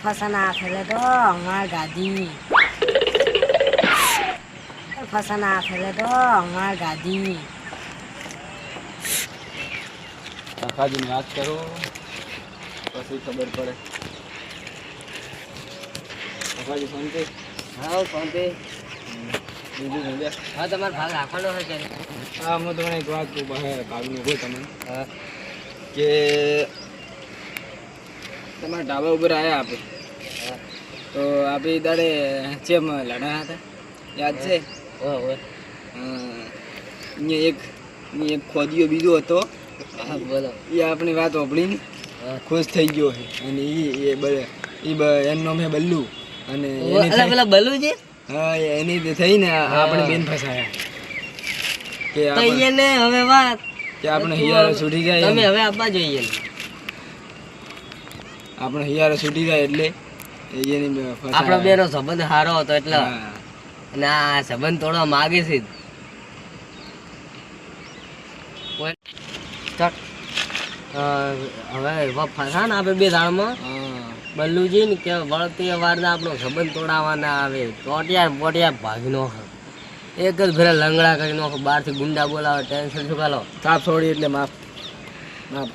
ફસાના ફેલે dong ngal gadi ફસાના ફેલે dong ngal gadi કાકાજીને વાત કરો પછી ખબર પડે. કાકાજી શાંતિ? હા શાંતિ. બીજું સમજ્યા? હા તમારે ભાગ રાખવાનો હોય કે હા હું તમને એક વાત કહું ભાગનું કહું તમને હા કે તમારા ઢાબા ઉપર આવ્યા આપણે તો આપણે દાડે ચેમ લડા હતા યાદ છે? હોય અહીંયા એક ખોદીઓ બીજો હતો હા બોલો. એ આપણી વાત સાંભળીને ખુશ થઈ ગયો છે અને એનું નામ હે બલ્લુ અને પેલા બલુ છે. હા એની થઈને આપણે બેન ફસાયા કે એને હવે વાત કે આપણે હિયારો છૂટી જાય તમે હવે આપવા જોઈએ આપણે હિયારો છૂટી જાય એટલે એની આપણો બેનો સંબંધ સારો હતો એટલે હા. અને આ સંબંધ તોડવા માગે છે હવે ફસા ને આપણે બે દાળમાં બલ્લુજી ને કે વળતી વારના આપણો સંબંધ તોડાવવાના આવે પોટિયા ભાગી નો એક જ ફેરે લંગડા કરી નાખો બહારથી ગુંડા બોલાવે ટેન્શન શું કાલો સાપ છોડી એટલે માફ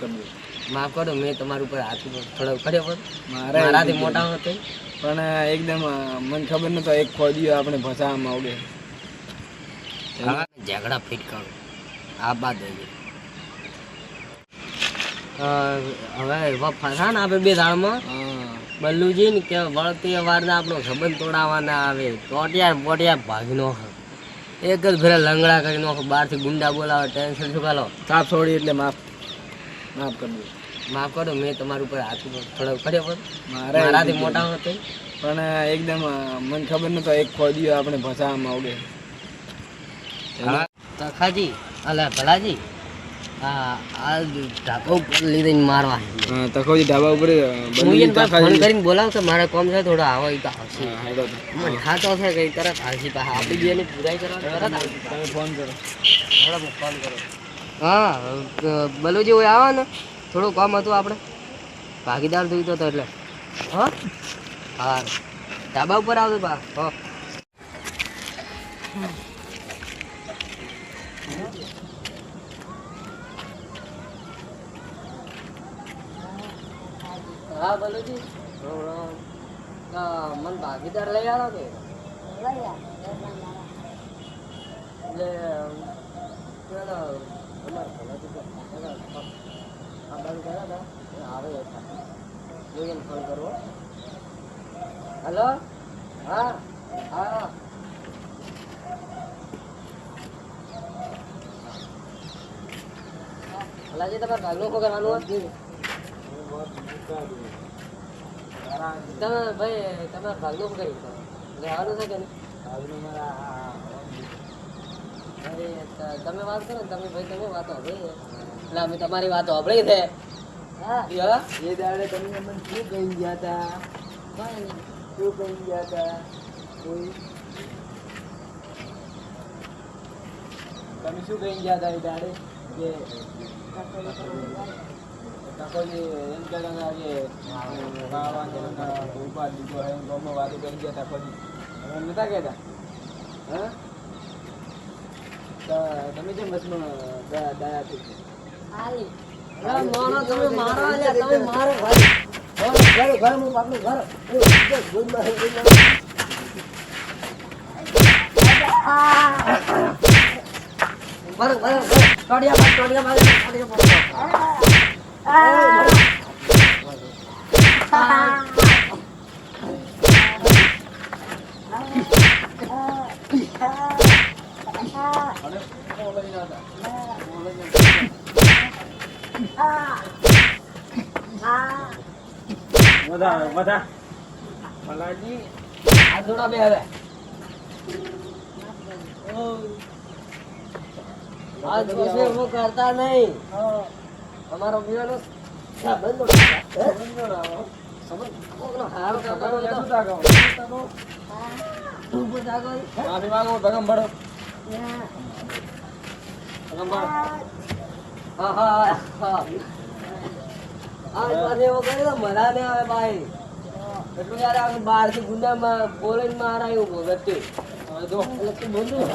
કરી દો. માફ કરો મેં તમારી ઉપર હાથ થોડો કર્યો પણ મારાથી મારાથી મોટા હતો પણ એકદમ મને ખબર નતો એક ખોદીઓ આપણે ફસાવામાં આવડે ઝઘડા ફિટ કરો આ બાદ હવે ફસા ને આપણે બે દાળમાં બલ્લુજી ને કે વળતી વારના આપણો સંબંધ તોડાવવાના આવે પોટિયા ભાગી નો એક જ ફેરે લંગડા કરી નાખો બહારથી ગુંડા બોલાવે ટેન્શન શું કાલો સાપ છોડી એટલે માફ કરી દો. માફ કરો મેં તમારી ઉપર હાથ થોડો કર્યો પણ મારાથી મોટા હતો પણ એકદમ મને ખબર નતો એક ખોદીઓ આપણે ફસાવામાં આવડે તખાજી અલે ભલાજી આ ઢાબા ઉપર લઈને મારવા તખોજી ઢાબા ઉપર ફોન કરીને બોલાવ કે મારે કોમ છે થોડો આવો તો આવશે મને હાથ ઓછે કઈ તરત આવશે પાછા આપી દે ને પૂરાઈ કરવા તરત તમે ફોન કરો. ફોન કરો. હા બલુજી હોય આવો ને થોડું કામ હતું આપણે ભાગીદાર જોઈતો હતો એટલે હા હા ઢાબા ઉપર આવતું બા હો હા બલુજી મને ભાગીદાર લઈ આવો કે હેલો હા હા ભલાજી તમારે ભાગનું શું કરવાનું તમે ભાઈ તમે ભાગનું શું કરી લેવાનું છે કે અરે તમે વાત કરો ને તમે ભાઈ તમે વાતો સાંભળી એટલે અમે તમારી વાતો સાંભળી છે એ દાડે તમે મને શું કહી ગયા હતા? શું કહી ગયા હતા? તમે શું કહી ગયા હતા એ દાડે કે કાકોજી એમ કહેતા હતા કે ઉભા દીધો હે ગામમાં વાતો કરી ગયા હતા ખોજી એમ નતા કહેતા હા તો તમે જેમ બસમાં દયા થઈ તમે મારો તમે મારો ભાઈ ઘર હું આપણું ઘર ભલાજી આ જોડા બે હવે આજ પછી હું કરતા નહીં અમારો બીવાનો બંધો હારો માફી માંગો ભગમ ભરો હા આજ પાસે એવો કર્યો મજા ને આવે ભાઈ એટલું યાર આ બહારથી ગુંડામાં બોલાઈને મારા એવું ભગત છે. એટલે તું બંદૂક